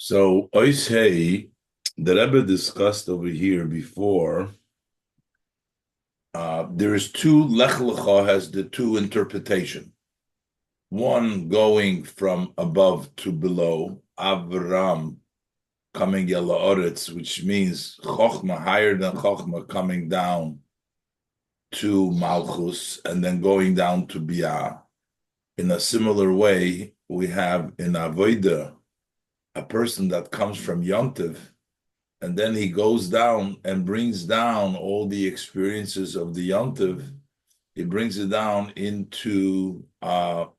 So I say the Rebbe discussed over here before. There is two Lech Lecha has the two interpretation. One going from above to below, Abraham coming Yelaoretz, which means Chochma higher than Chochma coming down to Malchus and then going down to Bia. In a similar way, we have in Avodah a person that comes from Yontiv, and then he goes down and brings down all the experiences of the Yontiv. He brings it down into the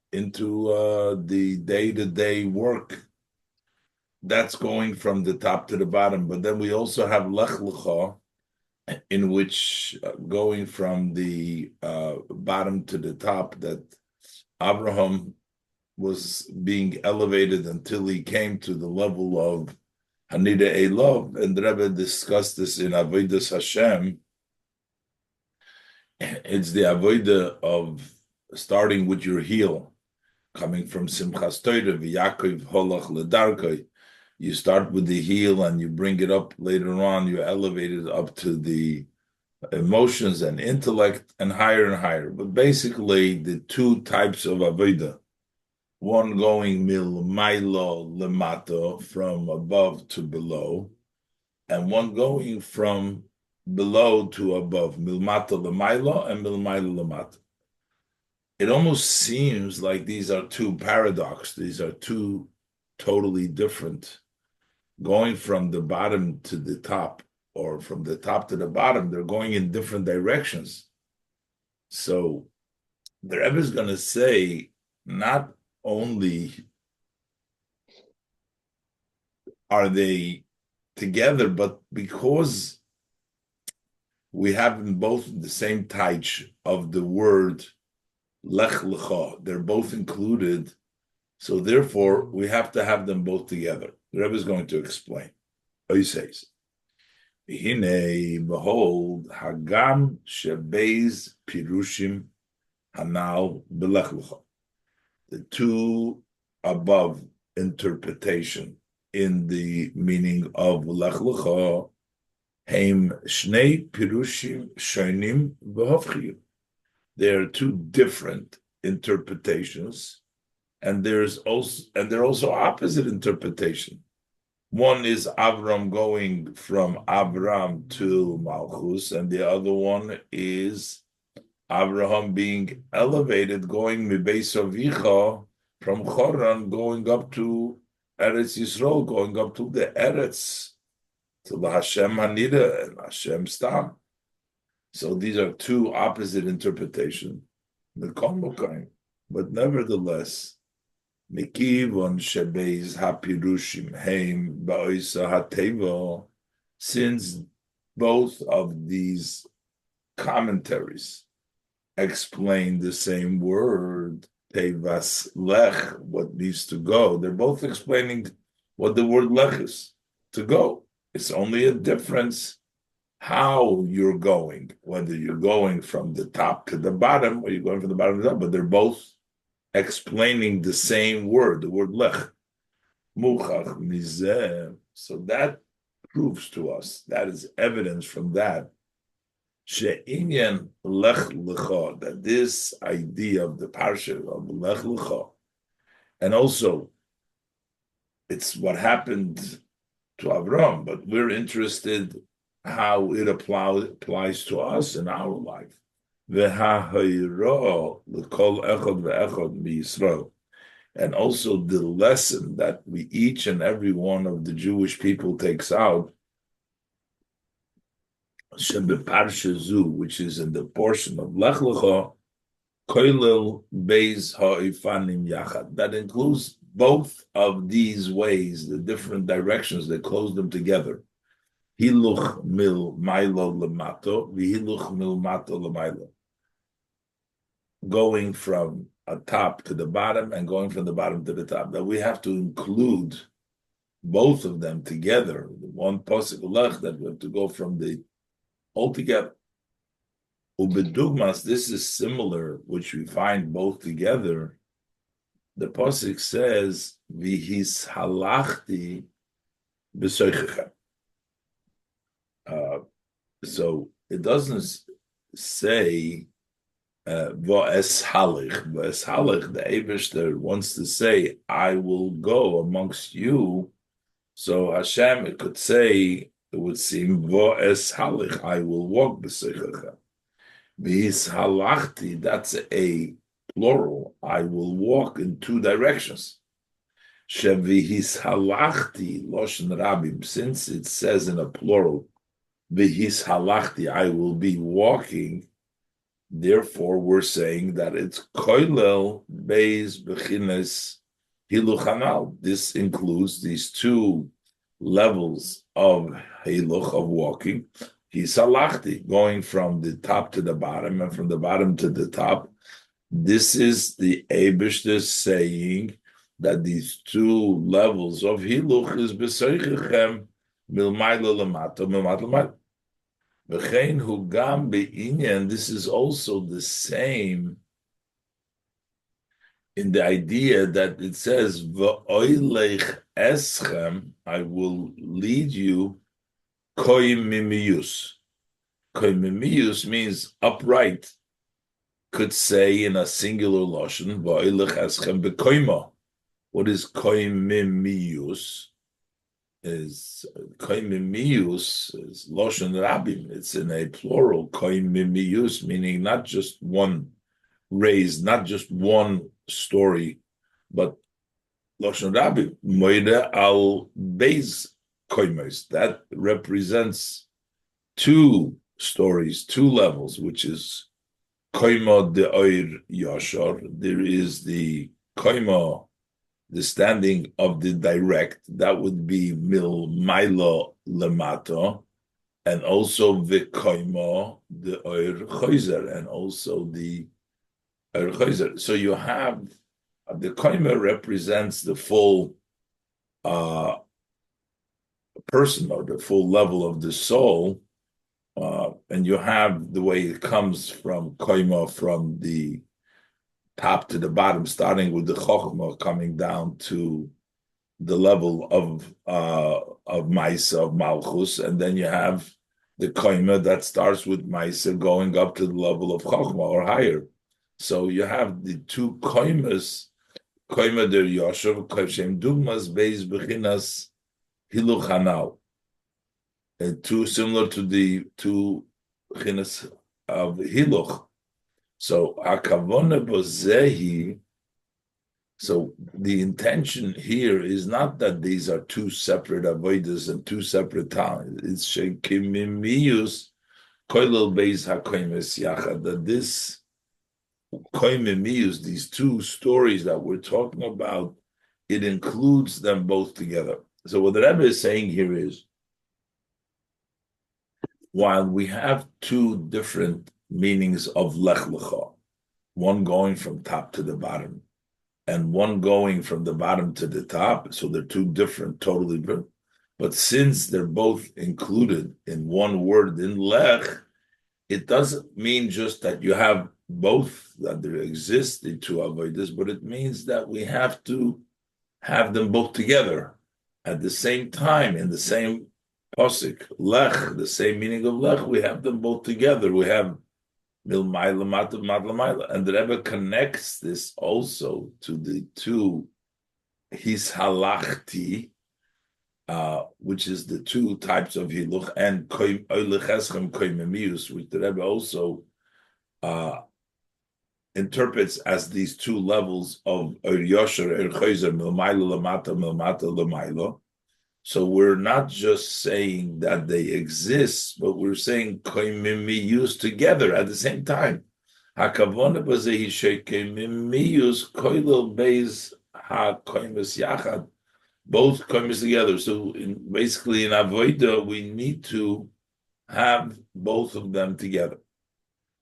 day-to-day work. That's going from the top to the bottom. But then we also have Lech Lecha, in which going from the bottom to the top, that Abraham was being elevated until he came to the level of Hanida Elov, and the Rebbe discussed this in Avodas Hashem. It's the Avodah of starting with your heel, coming from Simchas Torah, V'Yakov Holach Ledarkoi. You start with the heel and you bring it up later on, you elevate it up to the emotions and intellect and higher. But basically, the two types of Avodah, one going milmailo lemato, from above to below, and one going from below to above, milmato lemailo and milmailo lemato. It almost seems like these are two paradoxes. These are two totally different. Going from the bottom to the top, or from the top to the bottom, they're going in different directions. So the Rebbe is going to say, not only are they together, but because we have them both in the same taich of the word lech lecha, they're both included, so therefore we have to have them both together. The Rebbe is going to explain. He says, "Hine, behold, hagam shebeis pirushim hanal belech lecha." The two above interpretation in the meaning of lech lecha, heim shnei pirushim shonim v'hofchiyim. There are two different interpretations, and they're also opposite interpretation. One is Abraham going from Abraham to Malchus, and the other one is Abraham being elevated, going mibeis avicha, from Choran, going up to Eretz Yisrael, going up to the Eretz, to the Hashem Hanida and Hashem Stam. So these are two opposite interpretations. But nevertheless, Mikivon shebeis hapirushim heim ba'oisa hatevo, since both of these commentaries explain the same word, tevas lech, what needs to go. They're both explaining what the word lech is, to go. It's only a difference how you're going, whether you're going from the top to the bottom or you're going from the bottom to the top, but they're both explaining the same word, the word lech. Muchach mizeh. So that proves to us, that is evidence from that, she'inyan lech lecha, that this idea of the parsha of lech lecha, and also it's what happened to Avram, but we're interested how it applies to us in our life. And also the lesson that we, each and every one of the Jewish people, takes out, which is in the portion of Lech Lecha, that includes both of these ways, the different directions that close them together. Hiluch mil mailo lemato, v'hiluch mil mato lemailo. Going from a top to the bottom and going from the bottom to the top. That we have to include both of them together. The one posik lech, that we have to go from the all together. Ubedugmas, this is similar, which we find both together. The posik says, "V'his halachti b'soichechem. So it doesn't say v'eshalich. V'eshalich, the Eibishter wants to say, I will go amongst you. So Hashem, it could say, it would seem v'eshalich, I will walk b'soichechem. V'hishalachti, that's a plural. I will walk in two directions. Shevihishalachti loshen rabim, since it says in a plural, vihishalachti, I will be walking. Therefore, we're saying that it's koilel beis bechines hiluchanal. This includes these two levels of hiluch, of walking. Hisalachti, going from the top to the bottom and from the bottom to the top. This is the Eibishter saying that these two levels of hiluch is b'soichechem milmayla lamato milmat lamato. V'chein hu gam be'inyan. This is also the same in the idea that it says v'oilech eschem, I will lead you koimimiyus. Koimimiyus means upright. Could say in a singular lashon v'oilech eschem bekoima. What is koimimius? Is koimimius is lashon rabim. It's in a plural, koimimius, meaning not just one raised, not just one story, but lashon rabim. Moide al beis koimes. That represents two stories, two levels, which is koima de oir yashar. There is the koima, the standing of the direct, that would be mil mailo lemato, and also the koimo, the oir choizer, and also the oir choizer. So you have the koimo represents the full person or the full level of the soul, and you have the way it comes from koimo, from the top to the bottom, starting with the chokhmah, coming down to the level of Maisa, of Malchus, and then you have the koima that starts with Maisa going up to the level of chokhmah or higher. So you have the two koimas, koima der Yoshev, koivshem dugmas beis bechinas hiluchanal, two similar to the two bechinas of hiluch. So akavona bozehi. So the intention here is not that these are two separate avodas and two separate times. It's shekimimius koilel beis hakoimes yachad. That this koimimius, these two stories that we're talking about, it includes them both together. So what the Rebbe is saying here is, while we have two different meanings of lech lecha, one going from top to the bottom, and one going from the bottom to the top, so they're two different, totally different. But since they're both included in one word, in lech, it doesn't mean just that you have both, that there exist the two avodas, but it means that we have to have them both together at the same time, in the same posik, lech, the same meaning of lech, we have them both together. We have milmayla matav matlamayla, and the Rebbe connects this also to the two hishalachti, which is the two types of hiluch, and oilecheschem koimemius, which the Rebbe also interprets as these two levels of oir yosher, oir choizer, milmayla lamata, milmata lamayla. So we're not just saying that they exist, but we're saying koimimiyus together at the same time. Hakavona bazehi shekoimimiyus koilel beis hakoimis yachad, both koimis together. So basically in avoda, we need to have both of them together,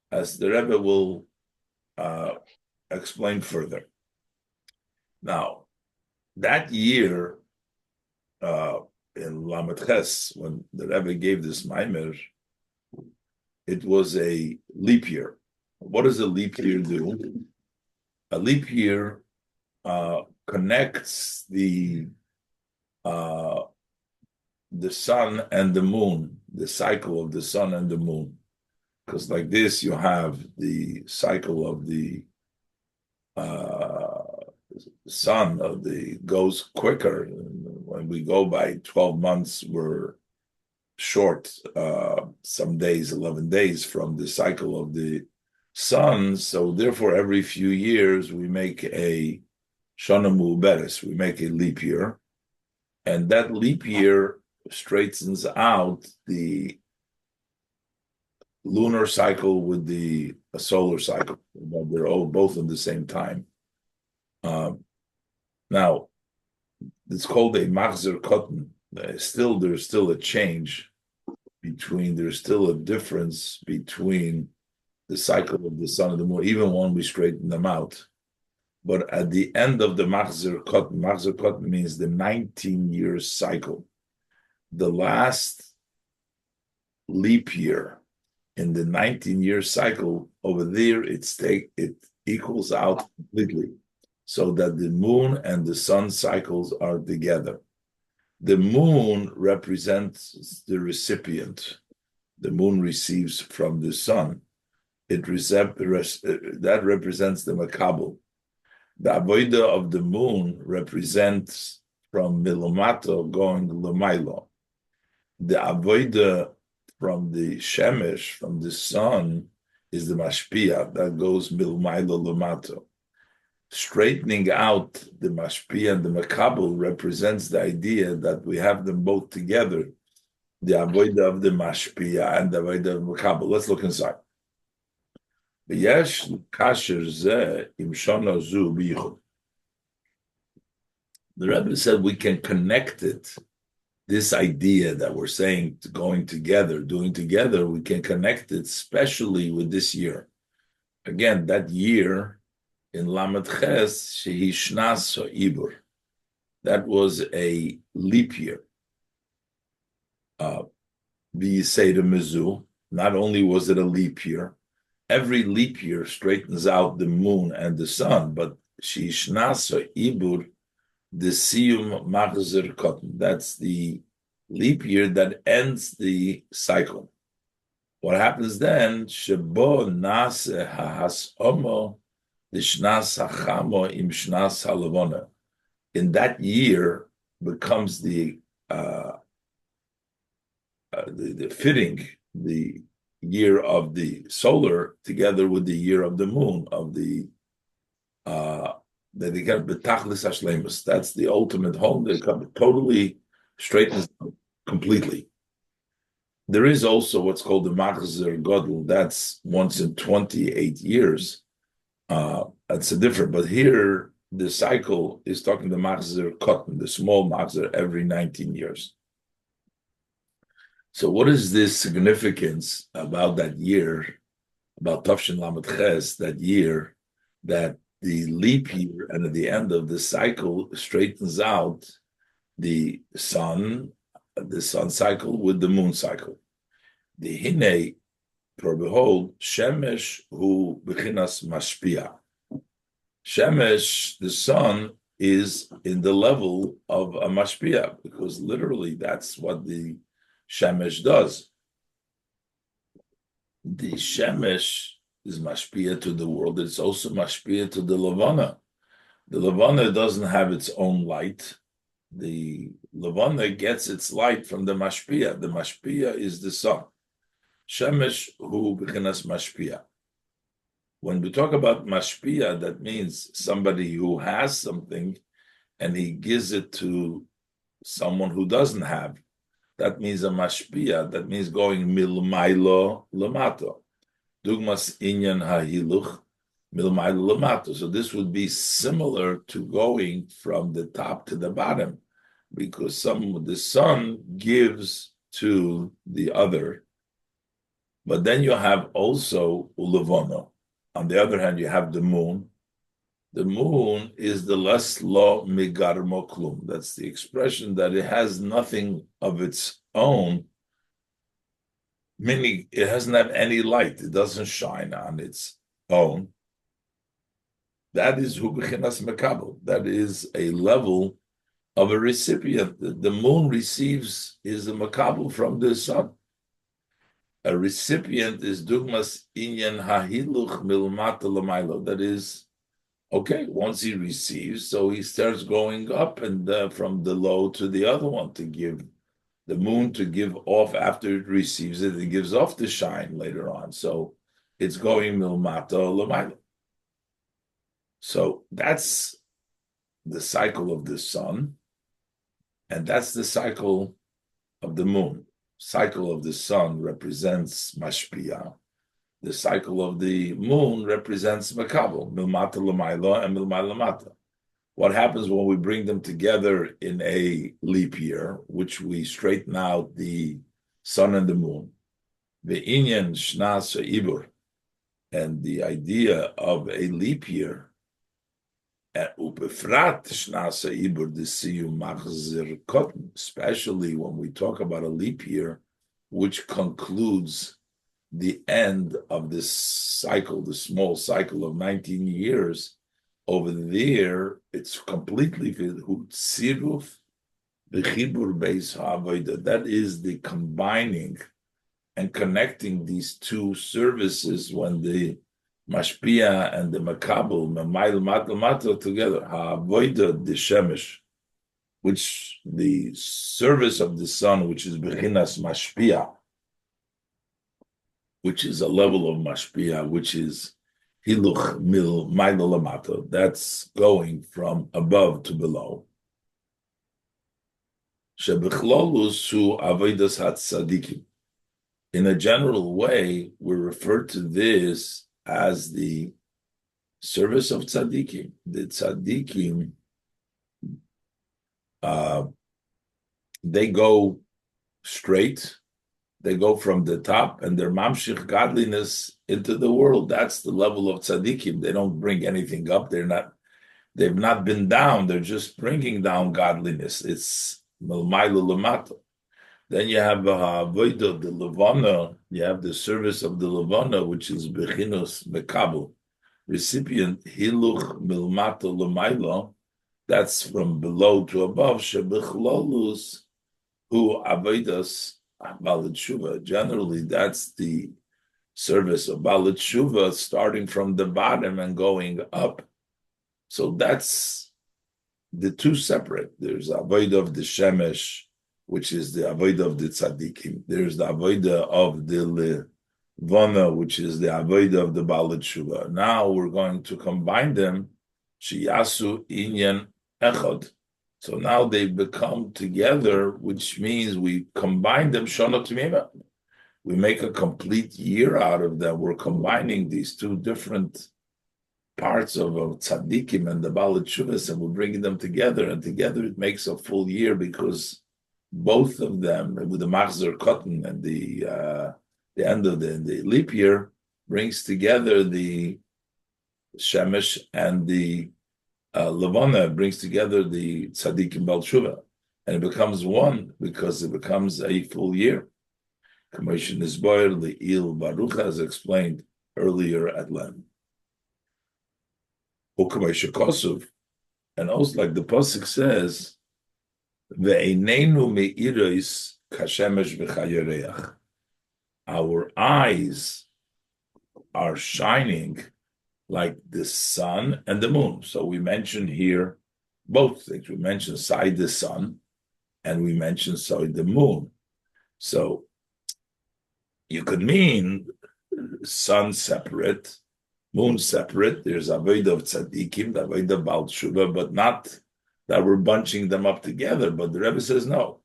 as the Rebbe will explain further. Now, that year, in Lamed Ches, when the Rebbe gave this Maimer, it was a leap year. What does a leap year do? A leap year connects the the sun and the moon, the cycle of the sun and the moon. Because like this, you have the cycle of the sun goes quicker. When we go by 12 months, we're short, some days, 11 days from the cycle of the sun. So therefore, every few years, we make a Shana Mu'beres, we make a leap year. And that leap year straightens out the lunar cycle with the solar cycle. They're all both at the same time. Now, it's called a machzer cotton. There's still a change there's still a difference between the cycle of the sun and the moon, even when we straighten them out. But at the end of the machzer cotton means the 19 years cycle. The last leap year in the 19-year cycle, over there, it equals out completely, so that the moon and the sun cycles are together. The moon represents the recipient. The moon receives from the sun. That represents the makabel. The avodah of the moon represents from milomato going l'maylo. The avodah from the shemesh, from the sun, is the mashpia that goes milmaylo l'mato. Straightening out the mashpia and the makabel represents the idea that we have them both together, the avodah of the mashpia and the avodah of the makabel. Let's look inside. The Rebbe said we can connect it. This idea that we're saying going together, doing together, we can connect it especially with this year. Again, that year in Lamed Ches, Shehi Shnas Ibur. That was a leap year. V'yisei Mizu. Not only was it a leap year, every leap year straightens out the moon and the sun, but Shehi Shnas Ibur, the Siyum Machzer Cotton. That's the leap year that ends the cycle. What happens then? Shebo Nase Hahasomo L'Shnas Hachamo Im Shnas Halavona. In that year becomes the fitting, the year of the solar together with the year of the moon, of the that they get betachlis hashlemus. That's the ultimate home. They come totally straightens completely. There is also what's called the machzer godel. That's once in 28 years. That's a different. But here the cycle is talking the machzer cotton, the small machzer every 19 years. So what is this significance about that year, about Tafshin Lamed Ches, that year, that the leap year and at the end of the cycle straightens out the sun cycle with the moon cycle. The Hine, for behold, Shemesh hu bechinas mashpia. Shemesh, the sun, is in the level of a mashpia, because literally that's what the Shemesh does. The Shemesh is mashpia to the world. It's also mashpia to the Levana. The Levana doesn't have its own light. The Levana gets its light from the mashpia. The mashpia is the sun. Shemesh hu bechinas mashpia. When we talk about mashpia, that means somebody who has something and he gives it to someone who doesn't have. That means a mashpia. That means going milmaylo lamato. Dugmas inyan hahiluch milmaylo lamato. So this would be similar to going from the top to the bottom, because the sun gives to the other. But then you have also ulevono. On the other hand, you have the moon. The moon is the less lo migarmo klum. That's the expression that it has nothing of its own, meaning it doesn't have any light. It doesn't shine on its own. That is hu bechinas mekabel. That is a level of a recipient. The moon is a makabel from the sun. A recipient is dugmas inyan hahiluch milmata l'maylo. That is, okay, once he receives, so he starts going up and from the low to the other one to give the moon to give off after it receives it. It gives off the shine later on. So it's going milmata l'maylo. So that's the cycle of the sun, and that's the cycle of the moon. Cycle of the sun represents mashpia. The cycle of the moon represents makabel, milmata l'maylo and milmata l'mata. What happens when we bring them together in a leap year, which we straighten out the sun and the moon? The inyan shnas ibur, and the idea of a leap year, especially when we talk about a leap year, which concludes the end of this cycle, the small cycle of 19 years. Over there, it's completely that is the combining and connecting these two services when the mashpia and the makabel, mamayl matal together, ha'avoida the shemesh, which the service of the sun, which is bechinas mashpia, which is a level of mashpia, which is hiluch mil mayla lamata, that's going from above to below. Shebechlolus hu avodas hatzadikim. In a general way, we refer to this as the service of tzaddikim. The tzaddikim, they go straight, they go from the top, and their mamshich godliness into the world. That's the level of tzaddikim. They don't bring anything up. They've not been down. They're just bringing down godliness. It's milmaylu lamata. Then you have avodah the levana. You have the service of the levana, which is bechinus mekabel, recipient hiluch milmata l'mayla. That's from below to above. Shebechlolus hu avodas balat shuva. Generally, that's the service of balat shuva, starting from the bottom and going up. So that's the two separate. There's avodah of the shemesh, which is the avodah of the tzaddikim. There's the avodah of the levana, which is the avodah of the balat shuva. Now we're going to combine them, shiyasu inyan echad. So now they become together, which means we combine them shana t'mima. We make a complete year out of them. We're combining these two different parts of tzaddikim and the balat shuvas, and we're bringing them together, and together it makes a full year, because both of them, with the machzer cotton and the end of the leap year, brings together the shemesh and the levana, brings together the tzaddikim bal shuva, and it becomes one, because it becomes a full year. Commission is boyer le'il baruch, as explained earlier at length. And also, like the pasuk says, ve'einenu me'iros kashemesh v'chayareach. Our eyes are shining like the sun and the moon. So we mentioned here both things. We mentioned side the sun, and we mentioned side the moon. So you could mean sun separate, moon separate. There's avodah of tzaddikim, the avodah of Baal Tshuva, but not that we're bunching them up together. But the Rebbe says no.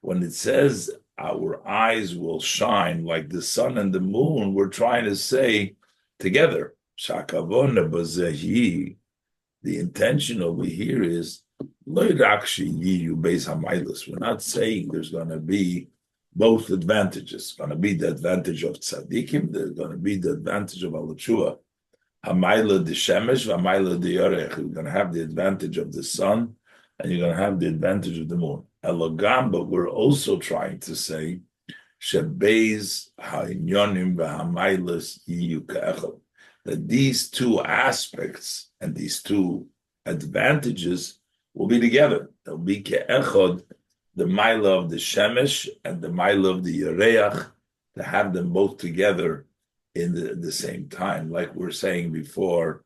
When it says our eyes will shine like the sun and the moon, we're trying to say together. Shakavona bazehi. The intention over here is we're not saying there's going to be both advantages. Going to be the advantage of tzaddikim. There's going to be the advantage of alachua. Hamayla de shemesh, hamayla de yorech. You're going to have the advantage of the sun, and you're going to have the advantage of the moon. Elogam, but we're also trying to say shebeis ha'inyonim v'hamaylas yiyu ka'echad. That these two aspects and these two advantages will be together. They'll be ke'echod, the Maila of the Shemesh and the Maila of the Yereach, to have them both together in the same time. Like we're saying before,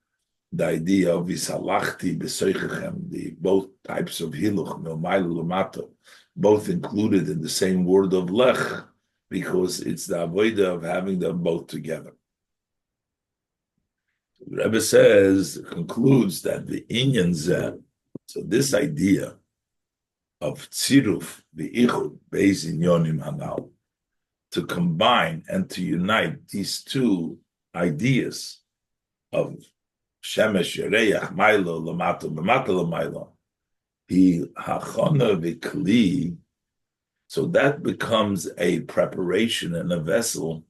the idea of Visalachti B'Seichechem, the both types of Hiluch, Milmaila Lamato, both included in the same word of Lech, because it's the avodah of having them both together. The Rebbe concludes that the Inyan Zeh, so this idea of Tziruf, the Ichud, Beis Inyonim Hanal, to combine and to unite these two ideas of Shemesh, Yereach, Mailo, Lamato, B'Mata L'Mailo, He Hachona V'Kli, so that becomes a preparation and a vessel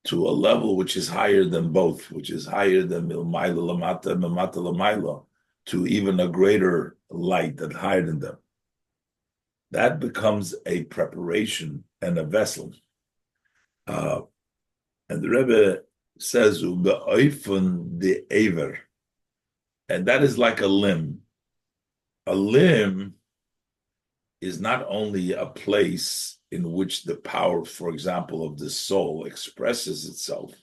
to a level which is higher than both, which is higher than Milmaila Lamata and B'Mata L'Mailo, to even a greater light that higher than them. That becomes a preparation and a vessel. And the Rebbe says, "Ube'oifun de Aver," and that is like a limb. A limb is not only a place in which the power, for example, of the soul expresses itself,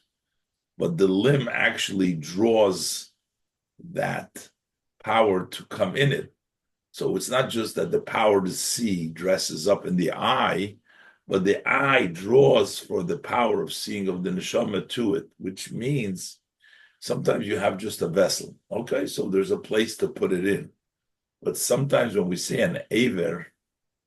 but the limb actually draws that power to come in it. So it's not just that the power to see dresses up in the eye, but the eye draws for the power of seeing of the neshama to it, which means sometimes you have just a vessel. Okay, so there's a place to put it in. But sometimes when we say an aver,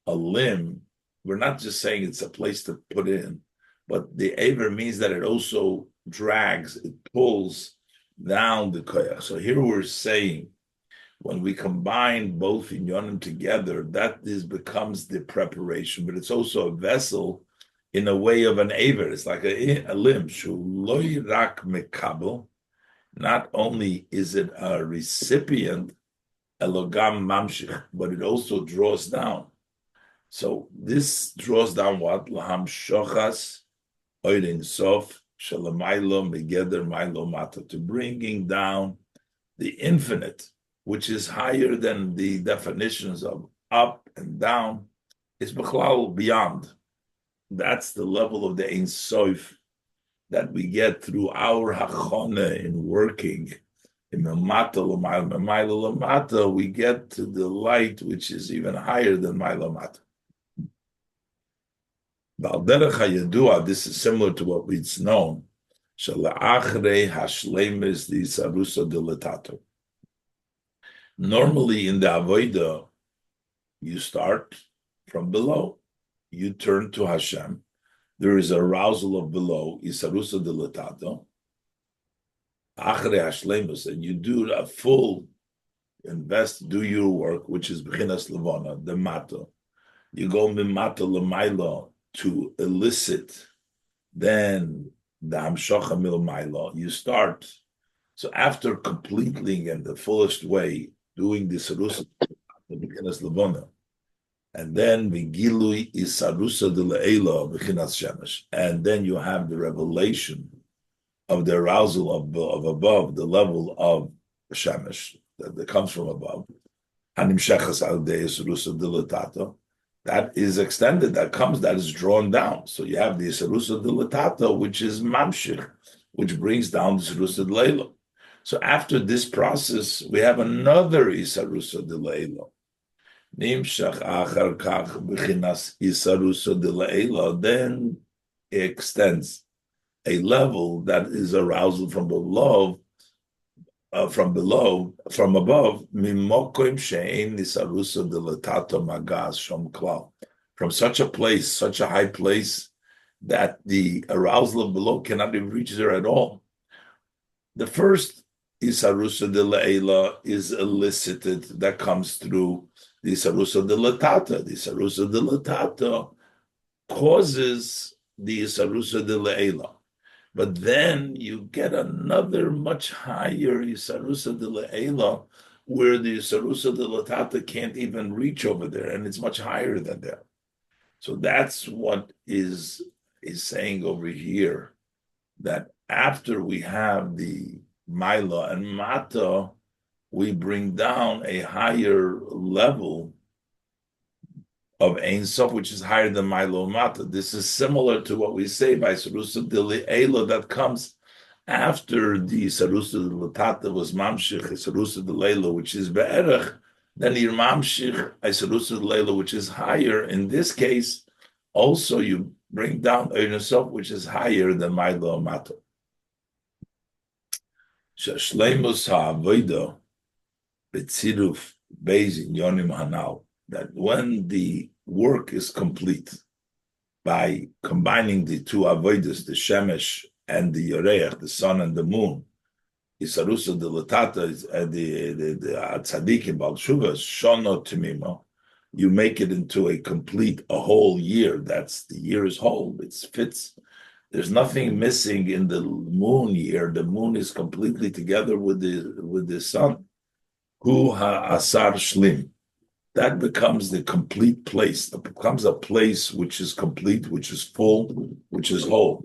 a limb, we're not just saying it's a place to put in, but the aver means that it also drags, it pulls down the koyach. So here we're saying, when we combine both inyonim together, that becomes the preparation, but it's also a vessel in a way of an aver. It's like a limb. Shuloy rak mekabel. Not only is it a recipient, elogam mamshich, but it also draws down. So this draws down what? Laham shochas oirin sof shalamaylo megeder maylo mata, to bringing down the infinite, which is higher than the definitions of up and down. It's b'chlal beyond. That's the level of the Ein Sof that we get through our hachone in working. In Mamata Lamata, we get to the light which is even higher than Mailamata. Balderech HaYadua, this is similar to what we've known. Shala'achrei hashleimes di sarusa dilatato. Normally in the Avodah, you start from below. You turn to Hashem. There is arousal of below, isarusa dilatato. Achrei hashleimes, and you do a full do your work, which is Bechinas Levana, the Mato. You go Mimata Lamailo to elicit, then the Hamshocha Milmailo, you start. So after completing in the fullest way, doing the Sarusa, the Bechinas Levana, and then Vigilui is Sarusa de Le'ela, Bechinas Shemesh, and then you have the revelation of the arousal of above, the level of Shemesh that comes from above. That is extended, that is drawn down. So you have the Isarusa Dilatata, which is Mamshich, which brings down the Isarusa Dilayla. So after this process, we have another Isarusa Dilayla. Nimshach Achar Kach Bechinas Isarusa Dilayla, then it extends a level that is arousal from below, from above, from such a place, such a high place, that the arousal of below cannot even reach there at all. The first Isarusa de Le'ela is elicited, that comes through the Isarusa de Latata. The Isarusa de Latata causes the Isarusa de Le'ela. But then you get another much higher Yisarusa de Le'ela, where the Yisarusa de Latata can't even reach over there, and it's much higher than that. So that's what is saying over here, that after we have the Maila and Mata, we bring down a higher level of Ein Sof, which is higher than Milo Mata. This is similar to what we say by Sarusa de Elo that comes after the Sarusa de Latata was Mamshich, Sarusa de Leilo, which is Be'erach, then your Mamshich, Sarusa de Leilo, which is higher. In this case, also you bring down Ein Sof, which is higher than Milo Mata. Shashleimus ha'avodah betziruf beis inyonim hanal, that when the work is complete by combining the two avodas, the shemesh and the yoreach, the sun and the moon, isarusa de latata, the tzadikim bal shuvas shono timimo, you make it into a whole year. That's the year is whole. It fits. There's nothing missing in the moon year. The moon is completely together with the sun. Hu ha'asar shlim. That becomes the complete place. It becomes a place which is complete, which is full, which is whole.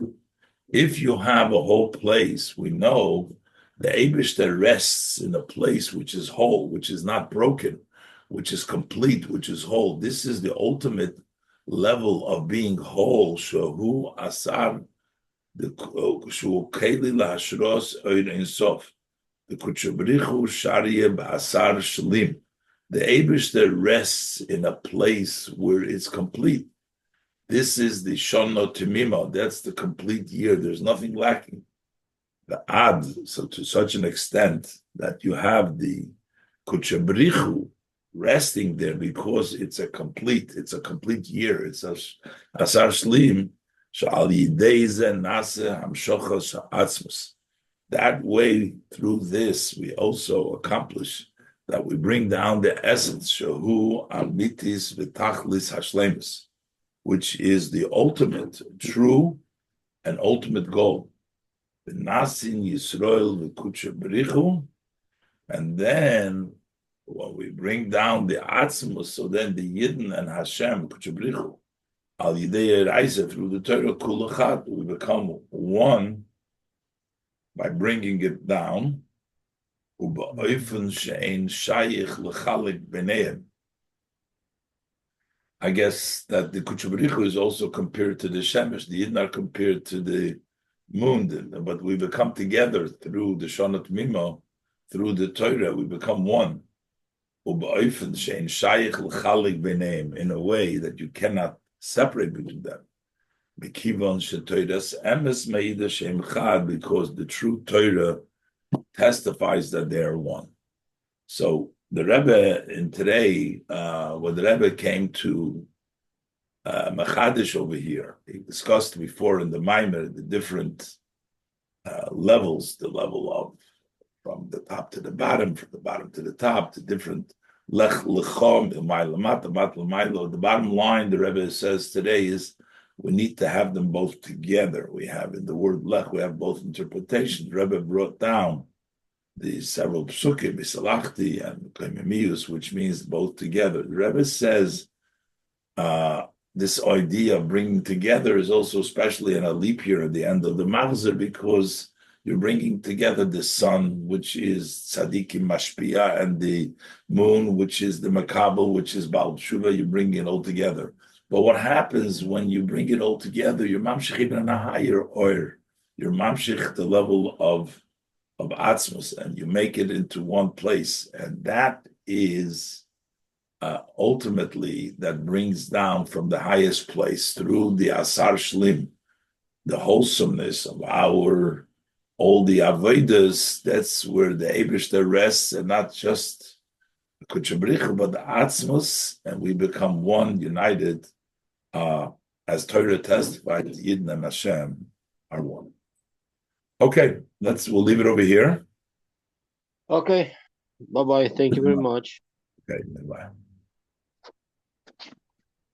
If you have a whole place, we know the Abish that rests in a place which is whole, which is not broken, which is complete, which is whole. This is the ultimate level of being whole. Shahu asar, the shu keli lahashros oid ein sof, the kuchabrichu shariye ba'asar shlim. The Abish that rests in a place where it's complete. This is the Shono Timimo. That's the complete year. There's nothing lacking. The Ad, so to such an extent that you have the Kuchabrichu resting there because it's a complete year. It's a Asar Shlim, Sha'al Yideize Nase Hamshochas Atzmus. That way, through this, we also accomplish that we bring down the essence, Shahu Amitis V'Tachlis Hashlemus, which is the ultimate, true, and ultimate goal. V'Nasin Yisrael V'Kucha Berichu, and then when we bring down the Atzmus, so then the Yidden and Hashem Kucha Berichu, Al Yidei Reise through the Torah Kulachat, we become one by bringing it down. I guess that the Kuchabrichu is also compared to the Shemesh. The Yidden are compared to the moon, but we become together through the Shonat Mimo, through the Torah. We become one. In a way that you cannot separate between them. Because the true Torah testifies that they are one. So the Rebbe in today, when the Rebbe came to Machadish over here, he discussed before in the Maimer the different levels, the level of from the top to the bottom, from the bottom to the top, the different lech lechom, the bottom line the Rebbe says today is we need to have them both together. We have in the word lech, we have both interpretations. The Rebbe brought down the several psukim, Bisalachti and Kaimimius, which means both together. The Rebbe says this idea of bringing together is also especially in a leap year at the end of the Machzer, because you're bringing together the sun, which is Tzadikim Mashpia, and the moon, which is the Makabel, which is Baal Tshuva. You bring it all together. But what happens when you bring it all together? You're mamshich in a higher oir. You're mamshich the level of Atzmus, and you make it into one place. And that is ultimately that brings down from the highest place through the Asar Shlim, the wholesomeness of all the Avodas. That's where the Eibishter rests, and not just the Kuchabricha, but the Atzmus, and we become one, united, as Torah testified, Yidden and Hashem are one. Okay, we'll leave it over here. Okay. Bye-bye. Thank you very much. Okay, bye-bye.